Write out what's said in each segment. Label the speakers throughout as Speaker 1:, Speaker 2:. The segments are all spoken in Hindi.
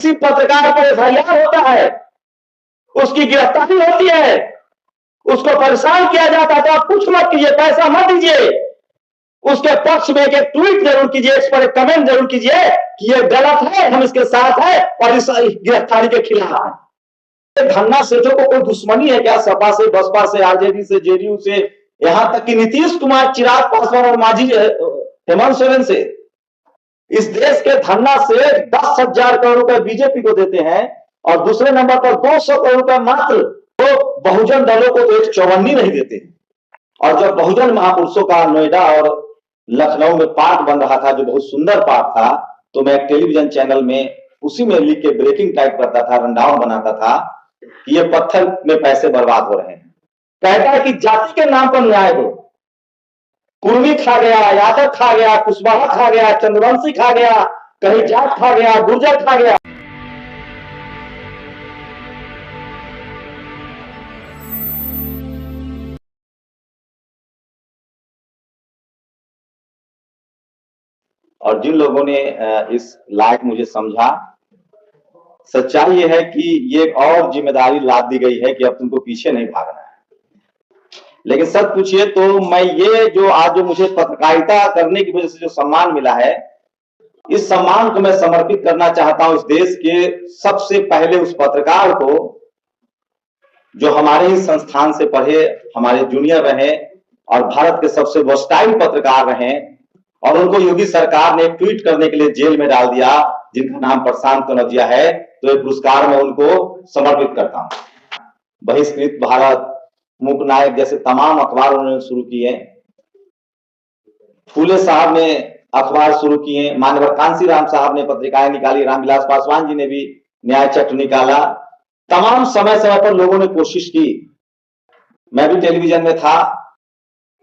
Speaker 1: किसी पत्रकार पर एफआईआर होता है, उसकी गिरफ्तारी होती है, उसको परेशान किया जाता है, तो आप कुछ मत कीजिए, पैसा मत दीजिए, उसके पक्ष में एक ट्वीट जरूर कीजिए, इस पर एक कमेंट जरूर कीजिए कि ये गलत है, हम इसके साथ है और इस गिरफ्तारी के खिलाफ है। धन्ना सेठों को कोई दुश्मनी है क्या? सपा से, बसपा से, आरजेडी से, जेडीयू से, यहां तक कि नीतीश कुमार, चिराग पासवान और मांझी हेमंत सोरेन से, इस देश के धन्ना से 10,000 करोड़ रुपए बीजेपी को देते हैं और दूसरे नंबर पर 200 करोड़ रुपए मात्र तो बहुजन दलों को तो एक चौवन्नी नहीं देते। और जब बहुजन महापुरुषों का नोएडा और लखनऊ में पार्क बन रहा था, जो बहुत सुंदर पार्क था, तो मैं एक टेलीविजन चैनल में उसी में लिख के ब्रेकिंग टाइप करता था, रनडाउन बनाता था कि ये पत्थर में पैसे बर्बाद हो रहे हैं। कहता है कि जाति के नाम पर न्याय दो। कुर्मी खा गया, यादव खा गया, कुशवाहा खा गया, चंद्रवंशी खा गया, कहीं जाट खा गया, गुर्जर खा गया। और जिन लोगों ने इस लायक मुझे समझा, सच्चाई यह है कि ये एक और जिम्मेदारी लाद दी गई है कि अब तुमको पीछे नहीं भागना है। लेकिन सच पूछिए तो मैं ये जो आज जो मुझे पत्रकारिता करने की वजह से जो सम्मान मिला है, इस सम्मान को मैं समर्पित करना चाहता हूं इस देश के सबसे पहले उस पत्रकार को जो हमारे ही संस्थान से पढ़े, हमारे जूनियर रहे और भारत के सबसे वर्सटाइल पत्रकार रहे, और उनको योगी सरकार ने ट्वीट करने के लिए जेल में डाल दिया, जिनका नाम प्रशांत कनौजिया है। तो ये पुरस्कार मैं उनको समर्पित करता हूं। बहिष्कृत भारत, मूक नायक जैसे तमाम अखबार उन्होंने शुरू किए, फूले साहब ने अखबार शुरू किए, माननीय कांशीराम साहब ने पत्रिकाएं निकाली, रामविलास पासवान जी ने भी न्याय चक्र निकाला। तमाम समय समय पर लोगों ने कोशिश की। मैं भी टेलीविजन में था,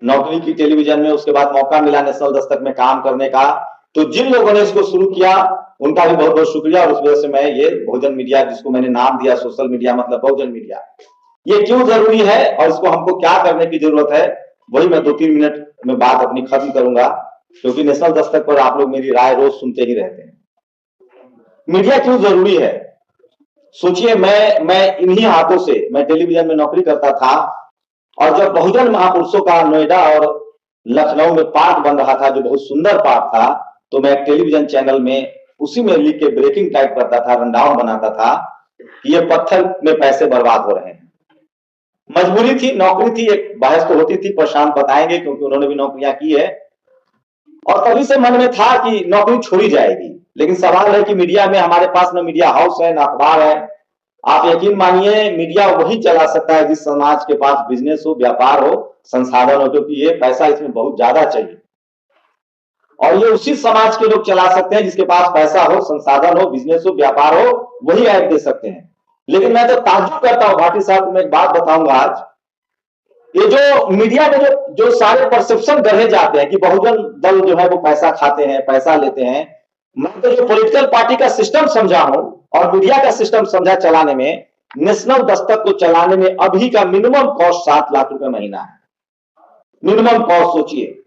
Speaker 1: नौकरी की टेलीविजन में, उसके बाद मौका मिला नेशनल दस्तक में काम करने का। तो जिन लोगों ने इसको शुरू किया उनका भी बहुत बहुत शुक्रिया। और उस वजह से मैं ये बहुजन मीडिया, जिसको मैंने नाम दिया सोशल मीडिया मतलब बहुजन मीडिया, ये क्यों जरूरी है और इसको हमको क्या करने की जरूरत है, वही मैं 2-3 मिनट में बात अपनी खत्म करूंगा, क्योंकि नेशनल दस्तक पर आप लोग मेरी राय रोज सुनते ही रहते हैं। मीडिया क्यों जरूरी है? सोचिए, मैं इन्हीं हाथों से, मैं टेलीविजन में नौकरी करता था और जब बहुजन महापुरुषों का नोएडा और लखनऊ में पार्क बन रहा था, जो बहुत सुंदर पार्क था, तो मैं एक टेलीविजन चैनल में उसी में लिख के ब्रेकिंग टाइप करता था, रनडाउन बनाता था कि ये पत्थर में पैसे बर्बाद हो रहे हैं। मजबूरी थी, नौकरी थी, एक बहस तो होती थी, प्रशांत बताएंगे क्योंकि उन्होंने भी नौकरियां की है। और तभी से मन में था कि नौकरी छोड़ी जाएगी। लेकिन सवाल है कि मीडिया में हमारे पास न मीडिया हाउस है, न अखबार है। आप यकीन मानिए, मीडिया वही चला सकता है जिस समाज के पास बिजनेस हो, व्यापार हो, संसाधन हो, क्योंकि ये पैसा इसमें बहुत ज्यादा चाहिए। और ये उसी समाज के लोग चला सकते हैं जिसके पास पैसा हो, संसाधन हो, बिजनेस हो, व्यापार हो, वही ऐड दे सकते हैं। लेकिन मैं तो ताज्जुब करता हूं भाटी साहब को मैं एक बात बताऊंगा आज, ये जो मीडिया में जो सारे परसेप्शन गढ़े जाते हैं कि बहुजन दल जो है वो पैसा खाते हैं, पैसा लेते हैं। मैं तो जो पॉलिटिकल पार्टी का सिस्टम समझा हूं और मीडिया का सिस्टम समझा चलाने में, नेशनल दस्तक को चलाने में अभी का मिनिमम कॉस्ट 7 लाख रुपए महीना है। मिनिमम कॉस्ट सोचिए,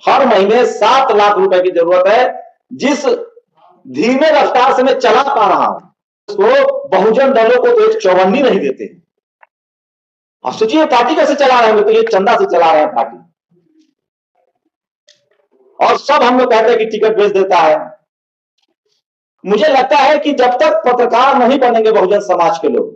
Speaker 1: हर महीने 7 लाख रुपए की जरूरत है। जिस धीमे रफ्तार से मैं चला पा रहा हूं, उसको बहुजन दलों को तो एक चौवन्नी नहीं देते। अब सोचिए पार्टी कैसे चला रहे हैं, तो ये चंदा से चला रहे हैं पार्टी। और सब हम लोग कहते हैं कि टिकट बेच देता है। मुझे लगता है कि जब तक पत्रकार नहीं बनेंगे बहुजन समाज के लोग,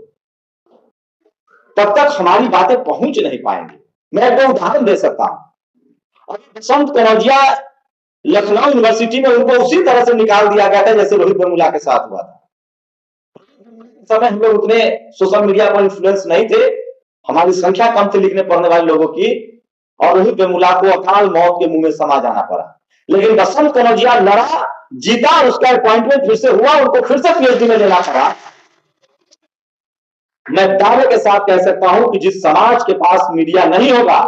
Speaker 1: तब तक हमारी बातें पहुंच नहीं पाएंगी। मैं एक उदाहरण दे सकता हूं। बसंत कनौजिया लखनऊ यूनिवर्सिटी में, उनको उसी तरह से निकाल दिया गया था जैसे रोहित वेमुला के साथ हुआ था। समय हम लोग उतने सोशल मीडिया पर इन्फ्लुएंस नहीं थे, हमारी संख्या कम थी लिखने पढ़ने वाले लोगों की, और रोहित वेमुला को अकाल मौत के मुंह में समा जाना पड़ा। लेकिन बसंत कनौजिया लड़ा, जीता, उसका अपॉइंटमेंट फिर से हुआ, उनको फिर से पीएचडी में लेना पड़ा। मैं दावे के साथ कह सकता हूं कि जिस समाज के पास मीडिया नहीं होगा,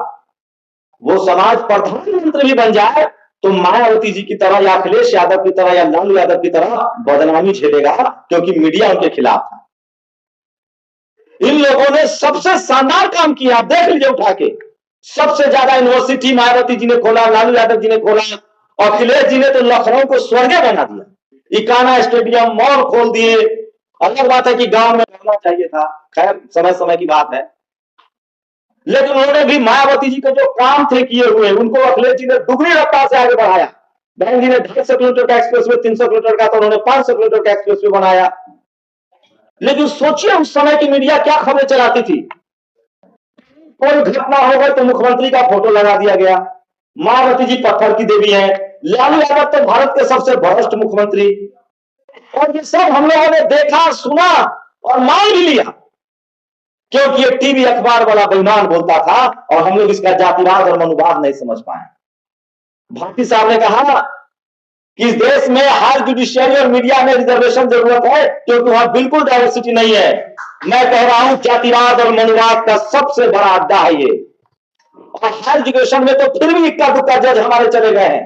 Speaker 1: वो समाज प्रधानमंत्री भी बन जाए तो मायावती जी की तरह या अखिलेश यादव की तरह या लालू यादव की तरह बदनामी झेलेगा, क्योंकि मीडिया उनके खिलाफ था। इन लोगों ने सबसे शानदार काम किया, आप देख लीजिए उठा के। सबसे ज्यादा यूनिवर्सिटी मायावती जी ने खोला, लालू यादव जी ने खोला, और अखिलेश जी ने तो लखनऊ को स्वर्ग बना दिया। इकाना स्टेडियम, मॉल खोल दिए। अलग बात है कि गांव में रहना चाहिए था, खैर समय समय की बात है। लेकिन उन्होंने भी मायावती जी के जो काम थे किए हुए, उनको अखिलेश जी ने दुगनी रफ्तार से आगे बढ़ाया। बहन जी ने 250 किलोमीटर का एक्सप्रेस वे, 300 किलोमीटर का, तो उन्होंने 500 किलोमीटर का एक्सप्रेस वे बनाया। लेकिन सोचिए उस समय की मीडिया क्या खबरें चलाती थी। कोई घटना हो गई तो मुख्यमंत्री का फोटो लगा दिया गया, मायावती जी पत्थर की देवी है, लालू यादव तो भारत के सबसे भ्रष्ट मुख्यमंत्री। और ये सब हम लोगों ने देखा, सुना और मान भी लिया, क्योंकि ये टीवी अखबार वाला बेईमान बोलता था और हम लोग इसका जातिवाद और मनुवाद नहीं समझ पाए। भारती साहब ने कहा कि इस देश में हर जुडिशियरी और मीडिया में रिजर्वेशन जरूरत है, क्योंकि वहां बिल्कुल डाइवर्सिटी नहीं है। मैं कह रहा हूं जातिवाद और मनुवाद का सबसे बड़ा अड्डा है ये। और हायर एजुकेशन में तो फिर भी इक्का दुक्का जज हमारे चले गए हैं।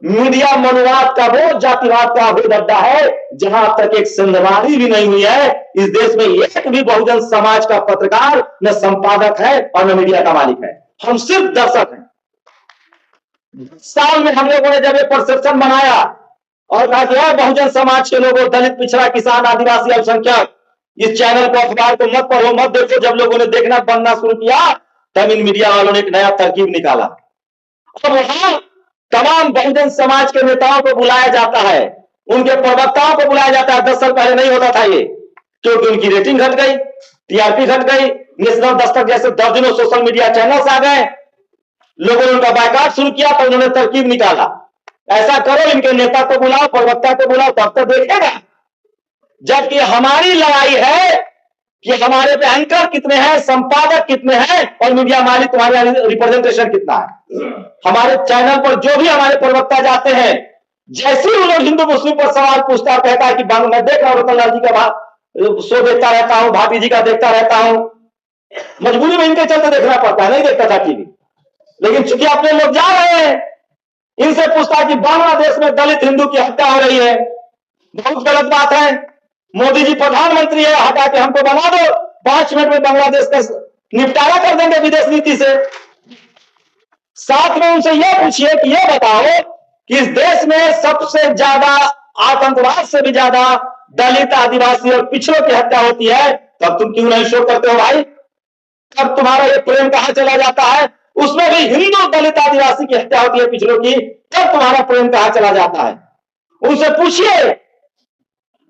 Speaker 1: मीडिया मनुवाद का वो जातिवाद का अवैध अड्डा है, जहां तक एक संदवारी भी नहीं हुई है। इस देश में एक भी बहुजन समाज का पत्रकार न संपादक है और न मीडिया का मालिक है, हम सिर्फ दर्शक हैं। साल में हम लोगों ने जब ये परसेप्शन बनाया और कहा कि बहुजन समाज के लोगों, दलित, पिछड़ा, किसान, आदिवासी, अल्पसंख्यक, इस चैनल को, अखबार को मत पढ़ो, मत देखो। जब लोगों ने देखना बनना शुरू किया, तब इन मीडिया वालों ने एक नया तरकीब निकाला और वहां तमाम बहुजन समाज के नेताओं को बुलाया जाता है, उनके प्रवक्ताओं को बुलाया जाता है। 10 साल पहले नहीं होता था ये, क्योंकि उनकी रेटिंग घट गई, टीआरपी घट गई, नेशनल दस्तक जैसे दर्जनों सोशल मीडिया चैनल्स आ गए, लोगों ने उनका बायकॉट शुरू किया। तो उन्होंने तरकीब निकाला, ऐसा करो, इनके नेता को बुलाओ, प्रवक्ता को बुलाओ, तब तो देखेगा। जबकि हमारी लड़ाई है कि हमारे पे एंकर कितने हैं, संपादक कितने हैं और मीडिया मालिक तुम्हारे रिप्रेजेंटेशन कितना है। हमारे चैनल पर जो भी हमारे प्रवक्ता जाते हैं, जैसे ही लोग हिंदू मुस्लिम पर सवाल पूछता है, कहता है कि मैं देख रहा हूं रतनलाल जी का शो देखता रहता हूं, भाटी जी का देखता रहता हूं, मजबूरी में इनके चलते देखना पड़ता है, नहीं देखता था टीवी। लेकिन चूंकि अपने लोग जा रहे हैं, इनसे पूछता है कि बांग्लादेश में दलित हिंदू की हत्या हो रही है, बहुत गलत बात है, मोदी जी प्रधानमंत्री है, हटा के हमको बना दो, 5 मिनट में बांग्लादेश का निपटारा कर देंगे विदेश नीति से। साथ में उनसे यह पूछिए कि यह बताओ कि इस देश में सबसे ज्यादा आतंकवाद से भी ज्यादा दलित, आदिवासी और पिछड़ों की हत्या होती है, तब तुम क्यों नहीं शो करते हो भाई? तब तुम्हारा ये प्रेम कहां चला जाता है? उसमें भी हिंदू, दलित, आदिवासी की हत्या होती है, पिछड़ों की, तब तुम्हारा प्रेम कहां चला जाता है? उनसे पूछिए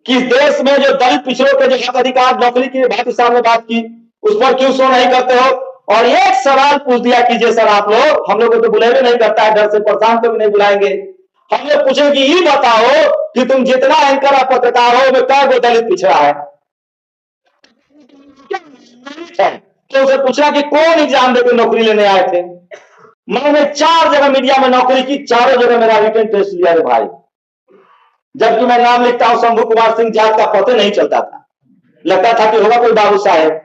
Speaker 1: कि इस देश में जो दलित, पिछड़ों के जो हक अधिकार, नौकरी की भाटी साहब ने बात की, उस पर क्यों शो नहीं करते हो? और एक सवाल पूछ दिया कीजिए सर आप लोग, हम लोग को तो बुलाए नहीं करता है, डर से परेशान तो भी नहीं बुलाएंगे। हम लोग पूछे कि ये बताओ कि तुम जितना एंकर और पत्रकार हो, में कै गो दलित पिछड़ा है? तो उसे पूछा कि कौन एग्जाम देकर नौकरी लेने आए थे? मैंने 4 जगह मीडिया में नौकरी की, चारों जगह मेरा रिटन टेस्ट लिया रे भाई। जबकि मैं नाम लिखता हूं शंभू कुमार सिंह, जात का पता नहीं चलता था, लगता था कि होगा कोई बाबू साहेब।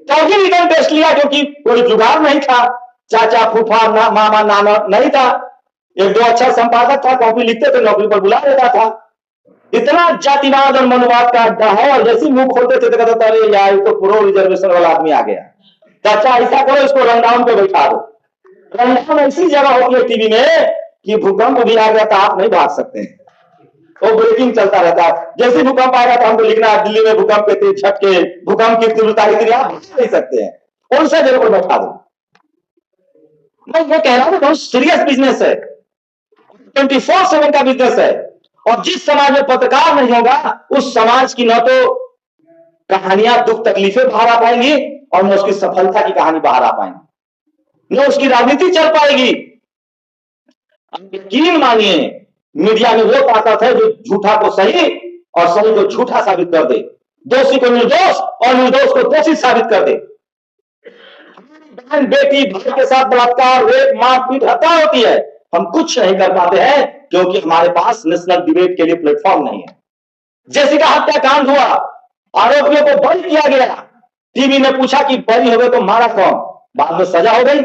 Speaker 1: तब भी रिटन टेस्ट लिया, क्योंकि कोई जुगाड़ नहीं था, चाचा, फूफा, मामा, नाना नहीं था। 1-2 अच्छा संपादक था, कॉपी लिखते थे, नौकरी पर बुला देता था। इतना जातिवाद और मनुवाद का अड्डा है। और जैसे मुंह खोलते थे तो कहते थे यार तो प्रो रिजर्वेशन वाला आदमी आ गया, चाचा ऐसा करो, इसको रनडाउन पे बैठा दो। रनडाउन ऐसी जगह होती है टीवी में कि भूकंप भी आ गया तो आप नहीं भाग सकते, वो ब्रेकिंग चलता रहता है। जैसे भूकंप आएगा तो हमको लिखना है दिल्ली में भूकंप के तेज झटके, भूकंप की तीव्रता इतनी, आप भाग नहीं सकते हैं, कौन सा जगह पर बैठा दो। मैं ये कह रहा हूं बहुत सीरियस बिजनेस है, 24/7 का बिजनेस है। और जिस समाज में पत्रकार नहीं होगा, उस समाज की न तो कहानियां, दुख तकलीफें बाहर आ पाएंगी और न उसकी सफलता की कहानी बाहर आ पाएंगी, न उसकी राजनीति चल पाएगी। यकीन मानिए, मीडिया में वो ताकत है जो झूठा को सही और सही को झूठा साबित कर दे, दोषी को निर्दोष और निर्दोष को दोषी साबित कर दे। बहन, बेटी, भाई के साथ बलात्कार, रेप, मारपीट, हत्या होती है, हम कुछ नहीं कर पाते हैं क्योंकि हमारे पास नेशनल डिबेट के लिए प्लेटफॉर्म नहीं है। जेसिका हत्याकांड हुआ, आरोपियों को बरी किया गया, टीवी ने पूछा कि बरी हो गए तो मारा कौन? बाद में सजा हो गई।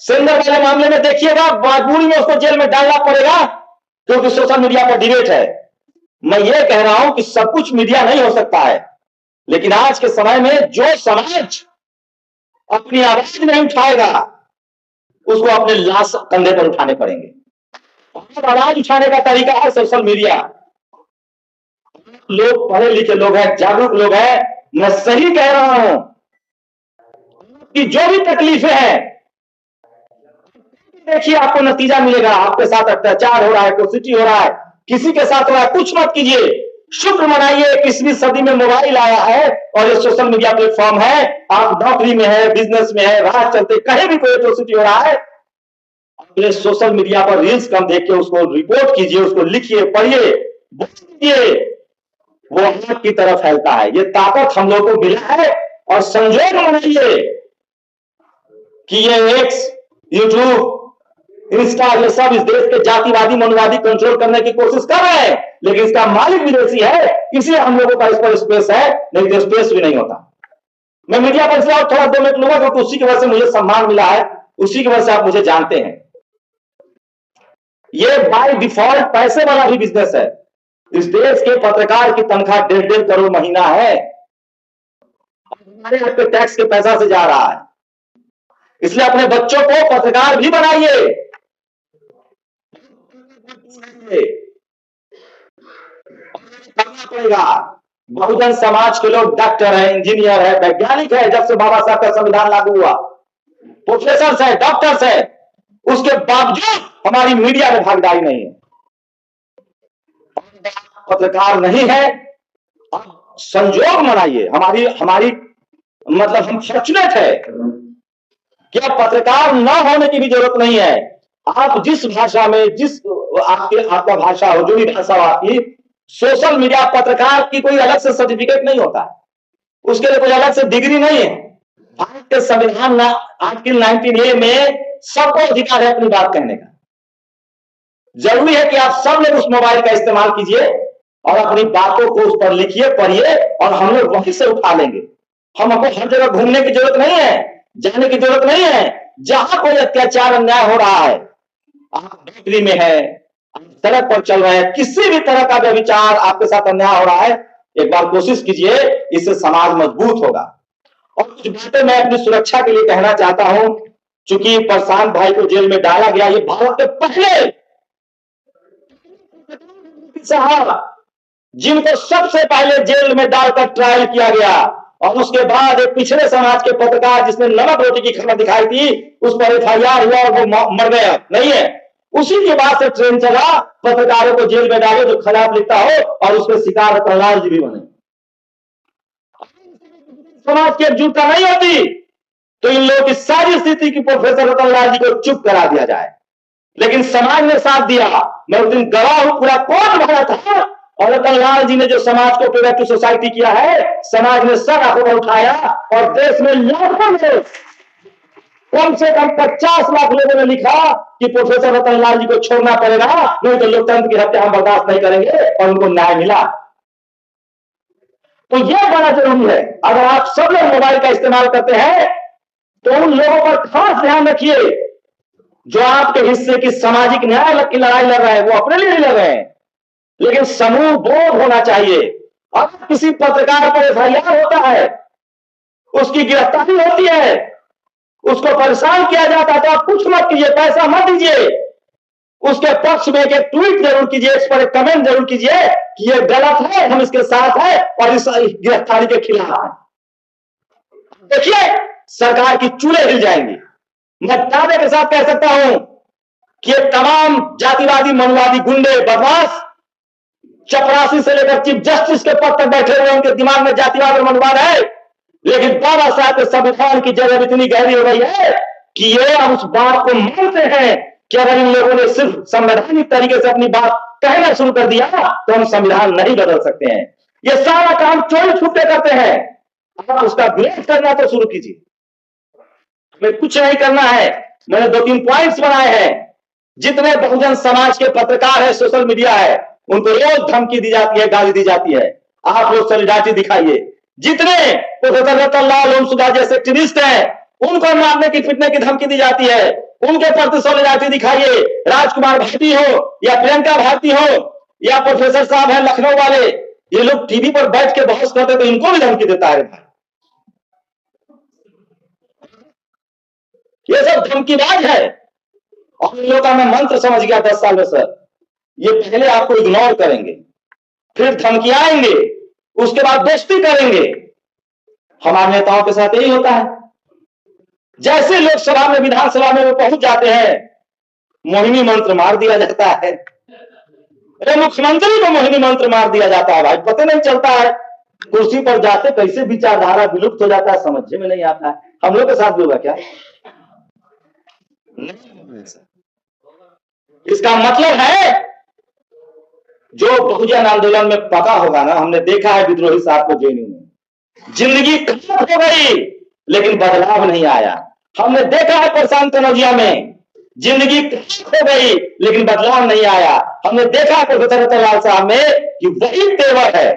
Speaker 1: सेंगर वाले मामले में देखिएगा, मजबूरी में उसको जेल में डालना पड़ेगा क्योंकि सोशल मीडिया पर डिबेट है। मैं ये कह रहा हूं कि सब कुछ मीडिया नहीं हो सकता है, लेकिन आज के समय में जो समाज अपनी आवाज नहीं उठाएगा, उसको अपने लाश कंधे पर उठाने पड़ेंगे। आवाज उठाने का तरीका है सोशल मीडिया। लोग पढ़े लिखे लोग हैं, जागरूक लोग हैं, मैं सही कह रहा हूं कि जो भी तकलीफें हैं, देखिए आपको नतीजा मिलेगा। आपके साथ अत्याचार हो रहा है, कोशिश हो रहा है, किसी के साथ हो रहा है, कुछ मत कीजिए, शुक्र मनाइए 21वीं सदी में मोबाइल आया है और ये सोशल मीडिया प्लेटफॉर्म है। आप नौकरी में है, बिजनेस में है, राह चलते कहीं भी कोई एट्रोसिटी हो रहा है, अपने सोशल मीडिया पर रील्स कम देख के उसको रिपोर्ट कीजिए, उसको लिखिए, पढ़िए, बोलिए, वो आग की तरफ फैलता है। ये ताकत हम लोग को मिला है और संजोग मनाइए कि ये एक्स, यूट्यूब, इंस्टा, ये सब इस देश के जातिवादी मनोवादी कंट्रोल करने की कोशिश कर रहे हैं, लेकिन इसका मालिक विदेशी है, इसलिए हम लोगों का इस पर स्पेस है, नहीं तो स्पेस भी नहीं होता। मैं मीडिया पर इसलिए थोड़ा 2 मिनट लूंगा क्योंकि उसी की वजह से मुझे सम्मान मिला है, उसी की वजह से आप मुझे जानते हैं। ये बाय डिफॉल्ट पैसे वाला भी बिजनेस है। इस देश के पत्रकार की तनख्वाह 1.5 करोड़ महीना है, हमारे आपके टैक्स के पैसा से जा रहा है। इसलिए अपने बच्चों को पत्रकार भी बनाइए। करना पड़ेगा। बहुजन समाज के लोग डॉक्टर है, इंजीनियर है, वैज्ञानिक है, जब से बाबा साहब का संविधान लागू हुआ, प्रोफेसर है, डॉक्टर्स है, उसके बावजूद हमारी मीडिया में भागीदारी नहीं है, पत्रकार नहीं है। संजोग मनाइए, हमारी हमारी मतलब हम फॉर्चुनेट है कि अब पत्रकार न होने की भी जरूरत नहीं है। आप जिस भाषा में, जिस आपका भाषा हो, जो भी भाषा हो आपकी, सोशल मीडिया पत्रकार की कोई अलग से सर्टिफिकेट नहीं होता है, उसके लिए कोई अलग से डिग्री नहीं है। भारत के संविधान आर्टिकल 19A में सबको अधिकार है अपनी बात कहने का। जरूरी है कि आप सब लोग उस मोबाइल का इस्तेमाल कीजिए और अपनी बातों को उस पर लिखिए, पढ़िए, और हम लोग वहीं से उठा लेंगे। हमको हर जगह घूमने की जरूरत नहीं है, जाने की जरूरत नहीं है। जहां कोई अत्याचार अन्याय हो रहा है, आप नौकरी में है, सड़क पर चल रहे हैं, किसी भी तरह का व्यभिचार आपके साथ अन्याय हो रहा है, एक बार कोशिश कीजिए, इससे समाज मजबूत होगा। और कुछ बातें मैं अपनी सुरक्षा के लिए कहना चाहता हूं। चूंकि प्रशांत भाई को जेल में डाला गया, ये भारत के पहले साहब जिनको सबसे पहले जेल में डालकर ट्रायल किया गया, और उसके बाद एक पिछड़े समाज के पत्रकार जिसने नमक रोटी की खबर दिखाई थी, उस पर FIR हुआ और वो मर गया, नहीं है। उसी के बाद से ट्रेन चला, पत्रकारों को जेल में डालो जो खराब लिखता हो, और उसके शिकार रतनलाल जी भी बने। समाज की एकजुटता नहीं होती तो इन लोगों की सारी स्थिति की प्रोफेसर रतनलाल जी को चुप करा दिया जाए, लेकिन समाज ने साथ दिया। मैं उस दिन गवाह हूं, पूरा कोर्ट भरा था, और रतनलाल जी ने जो समाज को प्रोडक्टिव सोसाइटी किया है, समाज ने सर आंखों में उठाया, और देश में लाखों लोग, कम से कम 50 लाख लोगों ने लिखा कि प्रोफेसर रतनलाल जी को छोड़ना पड़ेगा, नहीं तो लोकतंत्र की हत्या हम बर्दाश्त नहीं करेंगे, और उनको न्याय मिला। तो यह बड़ा जरूरी है। अगर आप सब लोग मोबाइल का इस्तेमाल करते हैं तो उन लोगों पर खास ध्यान रखिए जो आपके हिस्से की सामाजिक न्याय की लड़ाई लड़ रहे हैं। वो अपने लिए नहीं लड़ रहे हैं, लेकिन समूह बोध होना चाहिए। अब किसी पत्रकार पर FIR होता है, उसकी गिरफ्तारी होती है, उसको परेशान किया जाता है, तो आप कुछ मत कीजिए, पैसा मत दीजिए, उसके पक्ष में एक ट्वीट जरूर कीजिए, इस पर एक कमेंट जरूर कीजिए कि ये गलत है, हम इसके साथ हैं और इस गिरफ्तारी के खिलाफ हैं। देखिए सरकार की चूल्हे हिल जाएंगी। मैं दावे के साथ कह सकता हूं कि ये तमाम जातिवादी मनवादी गुंडे बदमाश, चपरासी से लेकर चीफ जस्टिस के पद तक बैठे हुए, उनके दिमाग में जातिवाद और मनवाद है, लेकिन बाबा साहब के संविधान की जगह इतनी गहरी हो गई है कि ये अब उस बात को मानते हैं कि अगर इन लोगों ने सिर्फ संवैधानिक तरीके से अपनी बात कहना शुरू कर दिया तो हम संविधान नहीं बदल सकते हैं। ये सारा काम चोरी छुपे करते हैं। आप उसका विरोध करना तो शुरू कीजिए, हमें कुछ नहीं करना है। मैंने 2-3 पॉइंट्स बनाए हैं। जितने बहुजन समाज के पत्रकार है, सोशल मीडिया है, उनको रोज धमकी दी जाती है, गाली दी जाती है। आप लोग सॉलिडारिटी दिखाइए। जितने प्रोफेसर रतनलाल ओमसुधा जैसे एक्टिविस्ट हैं, उनको मारने की पीटने की धमकी दी जाती है, उनके प्रति सॉलिडारिटी दिखाइए। राजकुमार भारती हो या प्रियंका भारती हो या प्रोफेसर साहब है लखनऊ वाले, ये लोग टीवी पर बैठ के बहस करते तो इनको भी धमकी देता है भाई। ये सब धमकीबाज है, और इन लोगों का मैं मंत्र समझ गया 10 साल में सर। ये पहले आपको इग्नोर करेंगे, फिर धमकियाएंगे, उसके बाद दोस्ती करेंगे। हमारे नेताओं के साथ यही होता है। जैसे लोकसभा में, विधानसभा में वो पहुंच जाते हैं, मोहिनी मंत्र मार दिया जाता है। अरे मुख्यमंत्री को मोहिनी मंत्र मार दिया जाता है भाई, पता नहीं चलता है। कुर्सी पर जाते कैसे विचारधारा विलुप्त हो जाता है, समझ में नहीं आता है। हम लोग के साथ भी होगा क्या? नहीं। इसका मतलब है जो बहुजन आंदोलन में पका होगा ना, हमने देखा है विद्रोही साहब को जेएनयू में, जिंदगी खत्म हो गई लेकिन बदलाव नहीं आया। हमने देखा है प्रशांत कनौजिया में, जिंदगी खत्म हो गई लेकिन बदलाव नहीं आया। हमने देखा है प्रोफेसर रतनलाल साहब में कि वही तेवर है।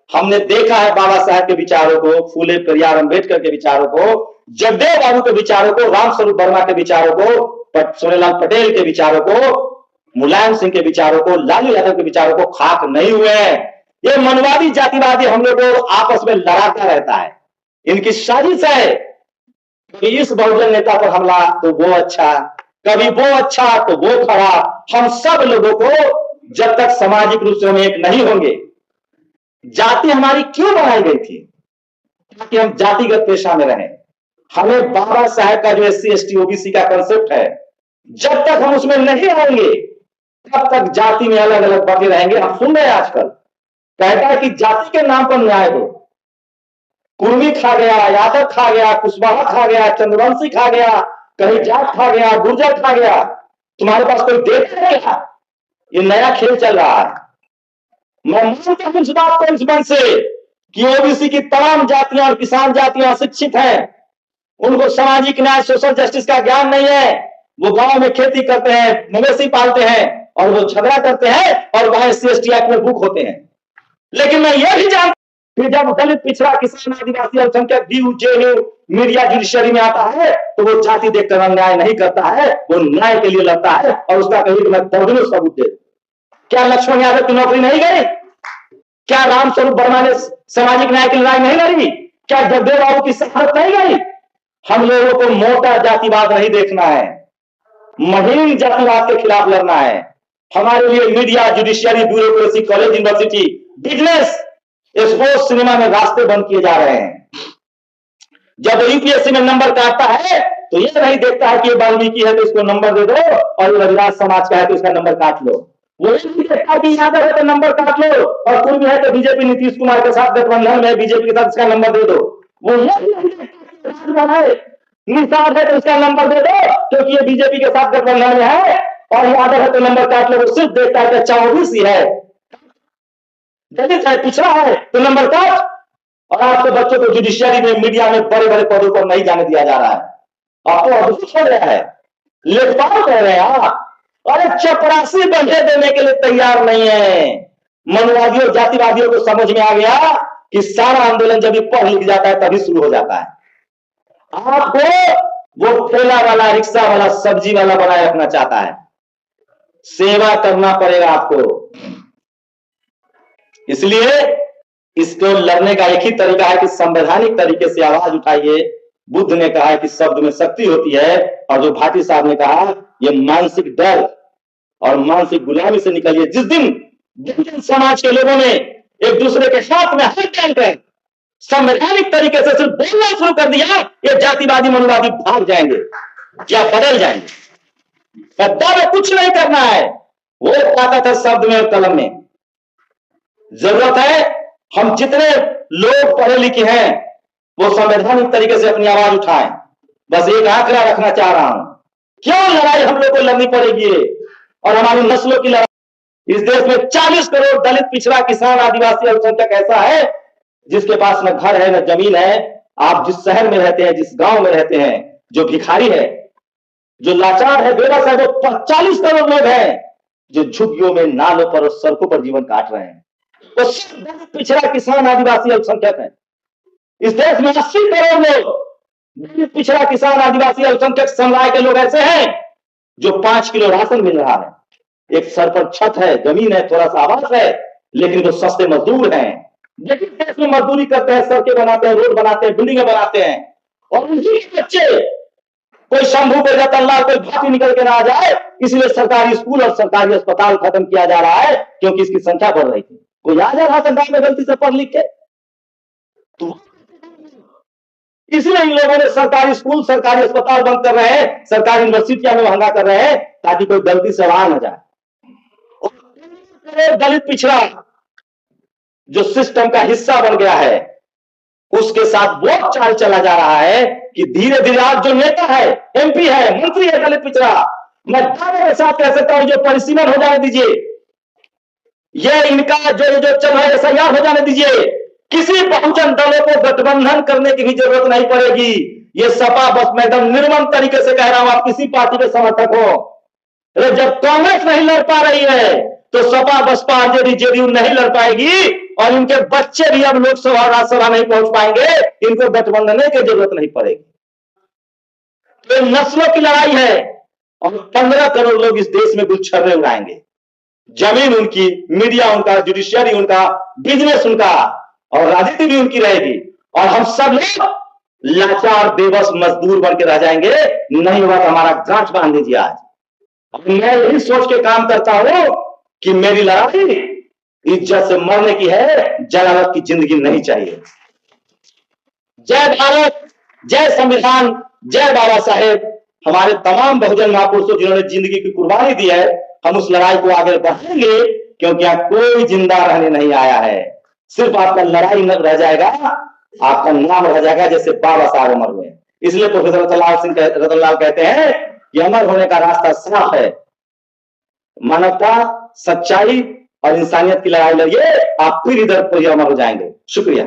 Speaker 1: हमने देखा है बाबा साहब के विचारों को, फूले पेरियार अम्बेडकर के विचारों को, जगदेव बाबू के विचारों को, रामस्वरूप वर्मा के विचारों को, सोनेलाल पटेल के विचारों को, मुलायम सिंह के विचारों को, लालू यादव के विचारों को खाक नहीं हुए। ये मनवादी जातिवादी हम लोग को आपस में लड़ाता रहता है, इनकी साजिश है कि इस बहुजन नेता पर हमला तो वो अच्छा, कभी वो अच्छा तो वो खराब। हम सब लोगों को जब तक सामाजिक रूप से हम एक नहीं होंगे, जाति हमारी क्यों बनाई गई थी? ताकि हम जातिगत पेशा में रहें। हमें बाबा साहब का जो SC ST OBC का कंसेप्ट है, जब तक हम उसमें नहीं आएंगे तब तक जाति में अलग अलग बटे रहेंगे। हम सुन रहे हैं आजकल, कहता है कि जाति के नाम पर न्याय दो। कुर्मी खा गया, यादव खा गया, कुशवाहा खा गया, चंद्रवंशी खा गया, कहीं जाट खा गया, गुर्जर खा गया। तुम्हारे पास कोई डेटा है क्या? ये नया खेल चल रहा है। मैं मानता हूं इस बात को इस मन से कि OBC की तमाम जातियां और किसान जातियां अशिक्षित हैं, उनको सामाजिक न्याय, सोशल जस्टिस का ज्ञान नहीं है। वो गांव में खेती करते हैं, मवेशी पालते हैं और वो झगड़ा करते हैं और वहां SC ST एक्ट में बुक होते हैं। लेकिन मैं यह भी जानता हूं कि जब दलित, पिछड़ा, किसान, आदिवासी, अल्पसंख्यक, DU, JNU, मीडिया, जुडिशरी में आता है तो वो जाति देखकर अन्याय नहीं करता है, वो न्याय के लिए लड़ता है और उसका कहीं मैं दर्जनों सबूत दे। क्या लक्ष्मण यादव की नौकरी नहीं गई? क्या रामस्वरूप वर्मा ने सामाजिक न्याय की लड़ाई नहीं लड़ी? क्या जगदेव बाबू की शहादत नहीं गई? हम लोगों को मोटा जातिवाद नहीं देखना है, महीन जातिवाद के खिलाफ लड़ना है। हमारे लिए media, judiciary, bureaucracy, college, university, business, sports, cinema में रास्ते बंद किए जा रहे हैं। जब UPSC में नंबर काटता है तो ये नहीं देखता है कि ये वाल्मीकि है तो इसको नंबर दे दो और ये रविदास समाज का है तो इसका नंबर काट लो। वो नहीं देखता कि यादव है तो नंबर काट लो और कुर्मी है तो बीजेपी नीतीश कुमार के साथ गठबंधन में, बीजेपी के साथ इसका नंबर दे दो। वो नहीं देखता है निषाद है तो इसका नंबर दे दो क्योंकि ये बीजेपी के साथ गठबंधन में है, और यादव है तो नंबर काट लो। वो सिर्फ देखता है कि अच्छा OBC है, दलित है, पिछड़ा है तो नंबर काट। और आपके बच्चों को जुडिशियरी में, मीडिया में बड़े बड़े पदों पर नहीं जाने दिया जा रहा है। आपको अद्भुत हो रहा है, लेखपाल कह रहे हैं आप। अरे चपरासी बंधे देने के लिए तैयार नहीं है। मनुवादियों, जातिवादियों को समझ में आ गया कि सारा आंदोलन जब पढ़ लिख जाता है तभी शुरू हो जाता है। आपको वो ठेला वाला, रिक्शा वाला, सब्जी वाला बनाए रखना चाहता है। सेवा करना पड़ेगा आपको। इसलिए इसको लड़ने का एक ही तरीका है कि संवैधानिक तरीके से आवाज उठाइए। बुद्ध ने कहा है कि शब्द में शक्ति होती है, और जो भाटी साहब ने कहा ये मानसिक डर और मानसिक गुलामी से निकलिए। जिस दिन बहुजन समाज के लोगों ने एक दूसरे के साथ में हाथ डालकर संवैधानिक तरीके से सिर्फ बोलना शुरू कर दिया, ये जातिवादी, मनुवादी भाग जाएंगे या बदल जाएंगे। में कुछ नहीं करना है, वो ताकत है शब्द में और कलम में। जरूरत है हम जितने लोग पढ़े लिखे हैं वो संवैधानिक तरीके से अपनी आवाज उठाएं। बस एक आंकड़ा रखना चाह रहा हूं, क्यों लड़ाई हम लोग को लड़नी पड़ेगी और हमारी नस्लों की लड़ाई। इस देश में 40 करोड़ दलित, पिछड़ा, किसान, आदिवासी, अल्पसंख्यक ऐसा है जिसके पास न घर है न जमीन है। आप जिस शहर में रहते हैं, जिस गांव में रहते हैं, जो भिखारी है, जो लाचार है, बेबस है, वो 40 करोड़ लोग हैं जो झुग्गियों में, नालों पर और सड़कों पर जीवन काट रहे हैं। वो सिर्फ दलित, पिछड़ा, किसान, आदिवासी, अल्पसंख्यक है। इस देश में 80 करोड़ लोग दलित, पिछड़ा, किसान, आदिवासी, अल्पसंख्यक समुदाय के लोग ऐसे हैं जो 5 किलो राशन मिल रहा है, एक सर पर छत है, जमीन है, थोड़ा सा आवास है, लेकिन वो सस्ते मजदूर हैं। लेकिन देश में मजदूरी करते हैं, सड़कें बनाते हैं, रोड बनाते हैं, बिल्डिंगें बनाते हैं, और उनके बच्चे कोई शंभू कोई रतनलाल कोई भाती निकल के ना आ जाए, इसलिए सरकारी स्कूल और सरकारी अस्पताल खत्म किया जा रहा है, क्योंकि इसकी संख्या बढ़ रही थी। कोई आ जा रहा था गांव में गलती से पढ़ लिख के, तो इसलिए इन लोगों ने सरकारी स्कूल सरकारी अस्पताल बंद कर रहे हैं, सरकारी यूनिवर्सिटियां में महंगा कर रहे हैं, ताकि कोई गलती से वहां न जाए। और दलित पिछड़ा जो सिस्टम का हिस्सा बन गया है, उसके साथ वो चाल चला जा रहा है कि धीरे धीरे आज जो नेता है, एमपी है, मंत्री है दलित पिछड़ा, मैं दावे के साथ कह सकता हूं, जो परिसीमन हो जाने दीजिए, ये इनका जो चल रहा है एसआईआर हो जाने दीजिए, किसी बहुजन दलों को गठबंधन करने की भी जरूरत नहीं पड़ेगी। ये सपा बस मैं एकदम निर्मम तरीके से कह रहा हूं, आप किसी पार्टी के समर्थक हो, जब कांग्रेस नहीं लड़ पा रही है तो सपा बसपा आरजेडी जेडीयू नहीं लड़ पाएगी, और इनके बच्चे भी अब लोकसभा और राज्यसभा नहीं पहुंच पाएंगे, इनको गठबंधन की जरूरत नहीं पड़ेगी। तो नस्लों की लड़ाई है, और 15 करोड़ लोग इस देश में गुलछर्रे उड़ाएंगे। जमीन उनकी, मीडिया उनका, जुडिशियरी उनका, बिजनेस उनका, और राजनीति भी उनकी रहेगी, और हम सब लोग लाचार बेबस मजदूर बन के रह जाएंगे। नहीं हुआ तो हमारा गांठ बांध दीजिए आज। मैं यही सोच के काम करता हूं कि मेरी लड़ाई इज्जत से मरने की है, जलालत की जिंदगी नहीं चाहिए। जय भारत, जय संविधान, जय बाबा साहेब। हमारे तमाम बहुजन महापुरुषों जिन्होंने जिंदगी की कुर्बानी दी है, हम उस लड़ाई को आगे बढ़ाएंगे, क्योंकि यहाँ कोई जिंदा रहने नहीं आया है। सिर्फ आपका लड़ाई न रह जाएगा, आपका नाम रह जाएगा, जैसे बाबा साहब अमर हुए। इसलिए प्रोफेसर रतनलाल कहते हैं कि अमर होने का रास्ता साफ है। मानवता, सच्चाई और इंसानियत की लड़ाई लड़िए, आप फिर इधर कोई अमर हो जाएंगे। शुक्रिया।